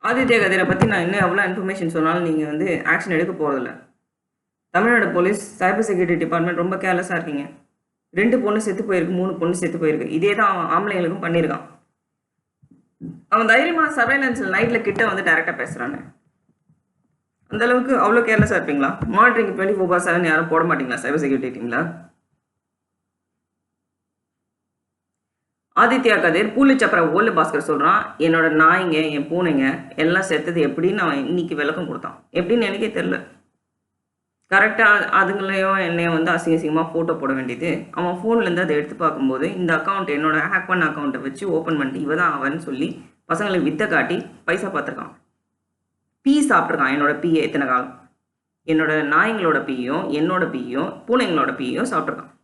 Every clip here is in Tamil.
ஆதித்ய கதிரை பற்றி நான் இன்னும் எவ்வளோ இன்ஃபர்மேஷன் சொன்னாலும் நீங்கள் வந்து ஆக்ஷன் எடுக்க போகிறதில்ல. Tamil Nadu police cyber security department ரொம்ப கேர்லெஸ்ஸாக இருக்கீங்க. 2 பொண்ணு செத்து போயிருக்கு, 3 பொண்ணு செத்து போயிருக்கு. இதே தான் அவன் ஆம்பளைங்களுக்கும் பண்ணியிருக்கான். அவன் தைரியமாக சர்வைலன்ஸில் நைட்டில் கிட்ட வந்து டைரெக்டாக பேசுகிறாங்க. அந்தளவுக்கு அவ்வளோ கேர்லெஸ்ஸாக இருப்பீங்களா? மானிட்டரிங் 24/7 யாரும் போட மாட்டீங்களா சைபர் செக்யூரிட்டி டீமில்? ஆதித்யா கதிர் பூலிச்சப்பர ஓல்டு பாஸ்கர் சொல்கிறான், என்னோட நாய்ங்க என் பூனைங்க எல்லாம் செத்தது எப்படின்னு அவன் இன்னைக்கு விளக்கம் கொடுத்தான். எப்படின்னு எனக்கே தெரில. கரெக்டாக அதுங்களையும் என்னையும் வந்து அசிங்கமாக ஃபோட்டோ போட வேண்டியது. அவன் ஃபோன்லேருந்து அதை எடுத்து பார்க்கும்போது இந்த அக்கௌண்ட் என்னோட ஹேக் பண்ண அக்கௌண்ட்டை வச்சு ஓப்பன் பண்ணிட்டு இவ தான் அவன்னு சொல்லி பசங்களுக்கு வித்தை காட்டி பைசா பார்த்துருக்கான். பீ சாப்பிட்ருக்கான். என்னோட பீயை எத்தனை காலம் என்னோட நாய்ங்களோட பீயும் என்னோட பீயும் பூனைங்களோட பீயும் சாப்பிட்ருக்கான்.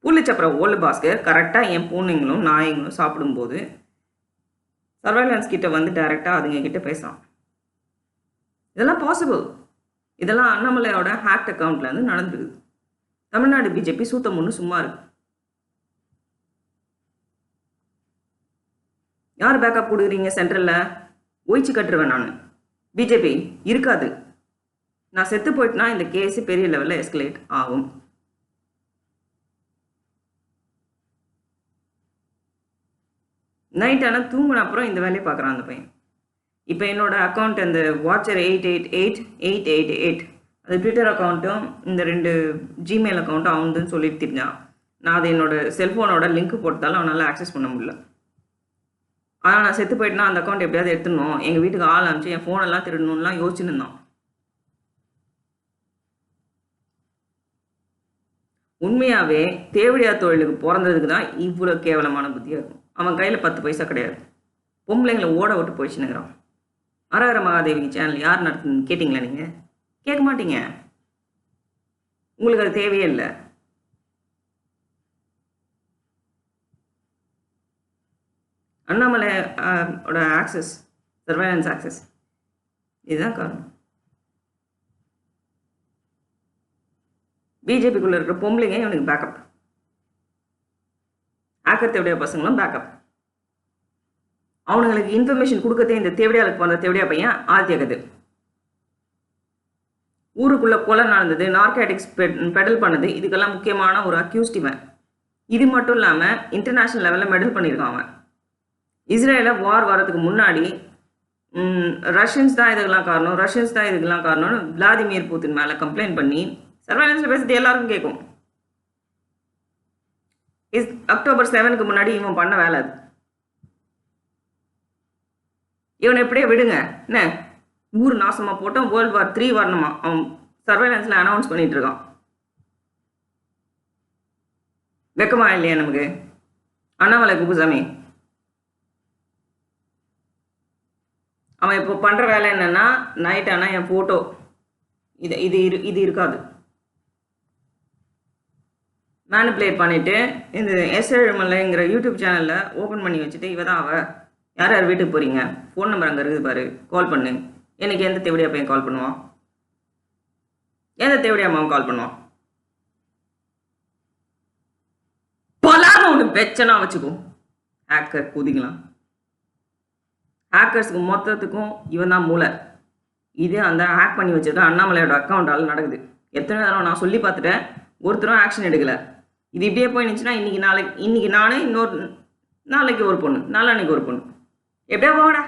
பூலிச்சப்பர ஓல்டு பாஸ்கர் கரெக்டாக என் பூனைங்களும் நாய்ங்களும் சாப்பிடும்போது சர்வைலன்ஸ் கிட்ட வந்து டைரெக்டாக அதுங்க கிட்ட பேசலாம். இதெல்லாம் பாசிபிள். இதெல்லாம் அண்ணாமலையோட ஹேக்ட் அக்கௌண்ட்லேருந்து நடந்துருக்குது. தமிழ்நாடு பிஜேபி சூத்தம் ஒன்று சும்மா இருக்கு. யார் பேக்கப் கொடுக்குறீங்க சென்ட்ரலில்? ஒழிச்சு கட்டுருவேன் நான். பிஜேபி இருக்காது. நான் செத்து போயிட்டுனா இந்த கேஸு பெரிய லெவலில் எஸ்கலேட் ஆகும். நைட் ஆனால் தூங்கின அப்புறம் இந்த வேலையை பார்க்குறான் அந்த பையன். இப்போ என்னோட அக்கௌண்ட் அந்த வாட்சர் 888888 அது ட்விட்டர் அக்கௌண்ட்டும் இந்த 2 ஜிமெயில் அக்கௌண்ட்டும் அவனுதுன்னு சொல்லிட்டு தெரிஞ்சான். நான் அதை என்னோட செல்ஃபோனோட லிங்க் போட்டதால் அவனால் ஆக்சஸ் பண்ண முடியல. ஆனால் நான் செத்து போயிட்டுனா அந்த அக்கௌண்ட் எப்படியாவது எடுத்துடணும், எங்கள் வீட்டுக்கு ஆள் அனுப்பிச்சு என் ஃபோனெல்லாம் திருடணும்லாம் யோசிச்சுன்னு இருந்தான். உண்மையாகவே தேவடியா தொழிலுக்கு பிறந்ததுக்கு தான் இவ்வளோ கேவலமான புத்தியாக இருக்கும். அவன் கையில் 10 பைசா கிடையாது. பொம்பளைங்களை ஓட விட்டு போயிடுச்சுன்னுங்கிறான். அரஹர மகாதேவி சேனல் யார் நடத்துன்னு கேட்டிங்களா? நீங்கள் கேட்க மாட்டீங்க. உங்களுக்கு அது தேவையே இல்லை. அண்ணாமலை ஓட ஆக்சஸ், சர்வைலன்ஸ் ஆக்சஸ், இதுதான் காரணம். பிஜேபிக்குள்ளே இருக்கிற பொம்பளைங்க இவனுக்கு பேக்கப். ஹேக்கர் தேவடியா பசங்களும் பேக்கப். அவனுங்களுக்கு இன்ஃபர்மேஷன் கொடுக்கறதே இந்த தேவடியாளுக்கு போன தேவடியா பையன் ஆதித்ய கதிர். ஊருக்குள்ளே கொலை நடந்தது, நார்காட்டிக்ஸ் பெடல் பண்ணது, இதுக்கெல்லாம் முக்கியமான ஒரு அக்யூஸ்ட் இவன். இது மட்டும் இல்லாமல் இன்டர்நேஷ்னல் லெவலில் மெடல் பண்ணியிருக்கான் அவன். இஸ்ரேலில் வார் வரதுக்கு முன்னாடி ரஷ்யன்ஸ் தான் இதுக்கெல்லாம் காரணம்னு விளாடிமிர் புதின் மேலே கம்ப்ளைண்ட் பண்ணி சர்வைலன்ஸில் பேசுறது எல்லாருக்கும் கேட்கும். அக்டோபர் 7க்கு முன்னாடி இவன் பண்ண வேலை அது. இவனை எப்படியே விடுங்க, என்ன ஊர் நாசமாக போட்டோம், World War III வரணுமா, அவன் சர்வைலன்ஸில் அனௌன்ஸ் பண்ணிட்டு இருக்கான். வெக்கமா இல்லையா நமக்கு? அண்ணாமலை குப்புசாமி அவன் இப்போ பண்ணுற வேலை என்னன்னா, நைட் ஆனால் என் ஃபோட்டோ இது இருக்காது, மேனிப்புலேட் பண்ணிவிட்டு இந்த எஸ்எல்மலைங்கிற யூடியூப் சேனலில் ஓப்பன் பண்ணி வச்சுட்டு இவ தான் அவள், யார் யார் வீட்டுக்கு போகிறீங்க, ஃபோன் நம்பர் அங்கே இருக்குது பாரு, கால் பண்ணு. எனக்கு எந்த தேவடியா பையன் கால் பண்ணுவான்? எந்த தேவடியா அம்மாவும் கால் பண்ணுவான்? பலாம ஒன்று பிரச்சனை வச்சுக்கும். ஹேக்கர் கூதிக்கலாம். ஹேக்கர்ஸுக்கு மொத்தத்துக்கும் இவன் தான் மூளை. இது அந்த ஹேக் பண்ணி வச்சுருக்க அண்ணாமலையோட அக்கௌண்ட்டால் நடக்குது. எத்தனை தடவை நான் சொல்லி பார்த்துட்டேன், ஒருத்தரும் ஆக்ஷன் எடுக்கலை. இது இப்படியே போயிடுச்சுன்னா இன்னைக்கு நாளைக்கு நானே இன்னொரு நாளைக்கு ஒரு பொண்ணு, நாளான்னைக்கு ஒரு பொண்ணு, எப்படியா போகடா.